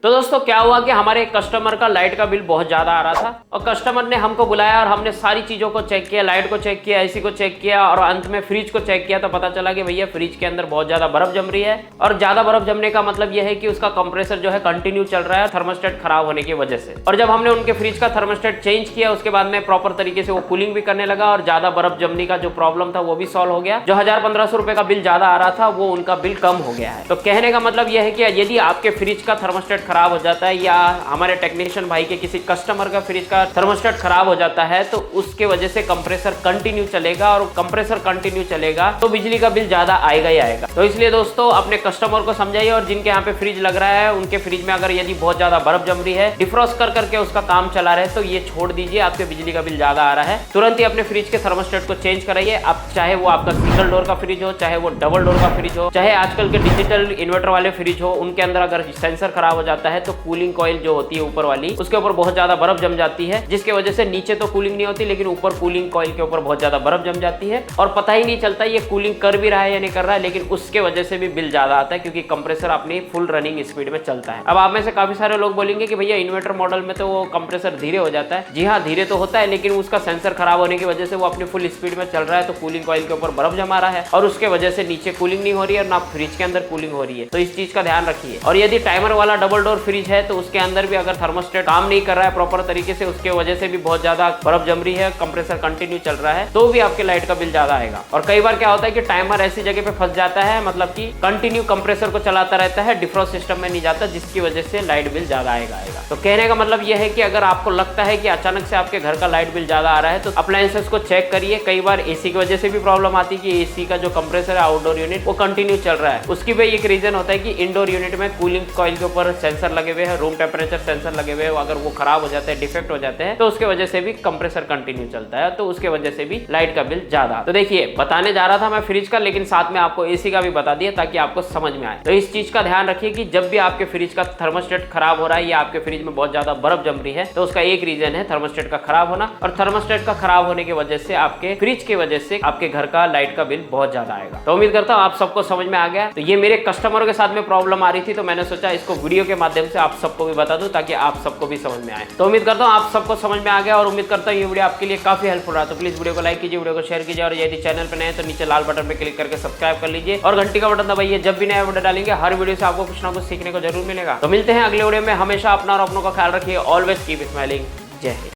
तो दोस्तों क्या हुआ कि हमारे एक कस्टमर का लाइट का बिल बहुत ज्यादा आ रहा था और कस्टमर ने हमको बुलाया और हमने सारी चीजों को चेक किया, लाइट को चेक किया, एसी को चेक किया और अंत में फ्रिज को चेक किया तो पता चला कि भैया फ्रिज के अंदर बहुत ज्यादा बर्फ जम रही है। और ज्यादा बर्फ जमने का मतलब यह है कि उसका कंप्रेसर जो है कंटिन्यू चल रहा है थर्मोस्टेट खराब होने की वजह से। और जब हमने उनके फ्रिज का थर्मोस्टेट चेंज किया उसके बाद में प्रॉपर तरीके से वो कूलिंग भी करने लगा और ज्यादा बर्फ जमने का जो प्रॉब्लम था वो भी सॉल्व हो गया। जो 1000-1500 रुपए का बिल ज्यादा आ रहा था वो उनका बिल कम हो गया है। तो कहने का मतलब यह है कि यदि आपके फ्रिज का थर्मोस्टेट खराब हो जाता है या हमारे टेक्नीशियन भाई के किसी कस्टमर का फ्रिज का थर्मोस्टेट खराब हो जाता है तो उसके वजह से कंप्रेसर कंटिन्यू चलेगा और कंप्रेसर कंटिन्यू चलेगा तो बिजली का बिल ज्यादा आएगा ही आएगा। तो इसलिए दोस्तों अपने कस्टमर को समझाइए और जिनके यहाँ पे फ्रिज लग रहा है उनके फ्रिज में अगर यदि बहुत ज्यादा बर्फ जम रही है, डिफ्रॉस्ट कर करके उसका काम चला रहे तो ये छोड़ दीजिए, आपके बिजली का बिल ज्यादा आ रहा है। तुरंत ही अपने फ्रिज के थर्मोस्टेट को चेंज कराइए। अब चाहे वो आपका सिंगल डोर का फ्रिज हो, चाहे वो डबल डोर का फ्रिज हो, चाहे आजकल के डिजिटल इन्वर्टर वाले फ्रिज हो, उनके अंदर अगर सेंसर खराब हो जाता है तो कूलिंग कॉइल जो होती है ऊपर वाली उसके ऊपर बहुत ज्यादा बर्फ जम जाती है, जिसके वजह से नीचे तो कूलिंग नहीं होती लेकिन ऊपर कूलिंग कॉइल के ऊपर बहुत ज्यादा बर्फ जम जाती है और पता ही नहीं चलता ये कूलिंग कर भी रहा है या नहीं कर रहा है, लेकिन उसके वजह से भी बिल ज्यादा आता है क्योंकि कंप्रेसर अपनी फुल रनिंग स्पीड में चलता है। अब आप में से काफी सारे लोग बोलेंगे कि भैया इन्वर्टर मॉडल में तो वो कंप्रेसर धीरे हो जाता है। जी हाँ, धीरे तो होता है लेकिन उसका सेंसर खराब होने की वजह से वो अपनी फुल स्पीड में चल रहा है तो कूलिंग कॉइल के ऊपर बर्फ जमा रहा है और उसके वजह से नीचे कूलिंग नहीं हो रही है और ना फ्रिज के अंदर कूलिंग हो रही है। तो इस चीज का ध्यान रखिए। और यदि टाइमर वाला डबल डोर फ्रिज है तो उसके अंदर भी अगर थर्मोस्टेट काम नहीं कर रहा है प्रॉपर तरीके से, उसके वजह से भी बहुत ज्यादा बर्फ जम रही है, कंप्रेसर कंटिन्यू चल रहा है तो भी आपके लाइट का बिल ज्यादा आएगा। और कई बार क्या होता है कि टाइमर ऐसी जगह पे फंस जाता है, मतलब कि कंटिन्यू कंप्रेसर को चलाता रहता है, डिफ्रॉस्ट सिस्टम में नहीं जाता, जिसकी वजह से लाइट बिल ज्यादा आएगा। तो कहने का मतलब यह है कि अगर आपको लगता है कि अचानक से आपके घर का लाइट बिल ज्यादा आ रहा है तो अप्लायंसेस को चेक करिए। कई बार एसी की वजह से भी प्रॉब्लम आती है कि एसी का जो कंप्रेसर है आउटडोर यूनिट वो कंटिन्यू चल रहा है। उसकी भी एक रीजन होता है कि इंडोर यूनिट में कूलिंग कॉइल के ऊपर सेंसर लगे हुए हैं, रूम टेम्परेचर सेंसर लगे हुए हैं, अगर वो खराब हो जाते हैं, डिफेक्ट हो जाते हैं तो उसके वजह से भी कंप्रेसर कंटिन्यू चलता है तो उसके वजह से भी लाइट का बिल ज्यादा। तो देखिए, बताने जा रहा था मैं फ्रिज का लेकिन साथ में आपको एसी का भी बता दिया ताकि आपको समझ में आए। तो इस चीज का ध्यान रखिए कि जब भी आपके फ्रिज का थर्मोस्टेट खराब हो रहा है या आपके फ्रिज में बहुत ज्यादा बर्फ जम रही है तो उसका एक रीजन है थर्मोस्टेट का खराब होना, और थर्मोस्टेट का खराब होने की वजह से आपके फ्रिज की वजह से आपके घर का लाइट का बिल बहुत ज्यादा आएगा। तो उम्मीद करता हूँ आप सबको समझ में आ गया। तो ये मेरे कस्टमरों के साथ में प्रॉब्लम आ रही थी तो मैंने सोचा इसको वीडियो के माध्यम से आप सबको भी बता दूं ताकि आप सबको भी समझ में आए। तो उम्मीद करता हूँ आप सबको समझ में आ गया और उम्मीद करता हूँ ये वीडियो आपके लिए काफी हेल्पफुल रहा। तो प्लीज वीडियो को लाइक कीजिए, वीडियो को शेयर कीजिए और यदि चैनल पर नए हैं तो नीचे लाल बटन पे क्लिक करके सब्सक्राइब कर लीजिए और घंटी का बटन दबाइए। जब भी नया वीडियो डालेंगे हर वीडियो से आपको कुछ ना कुछ सीखने को जरूर मिलेगा। तो मिलते हैं अगले वीडियो में। हमेशा अपना और अपनों का ख्याल रखिए। Always keep smiling. जय हिंद।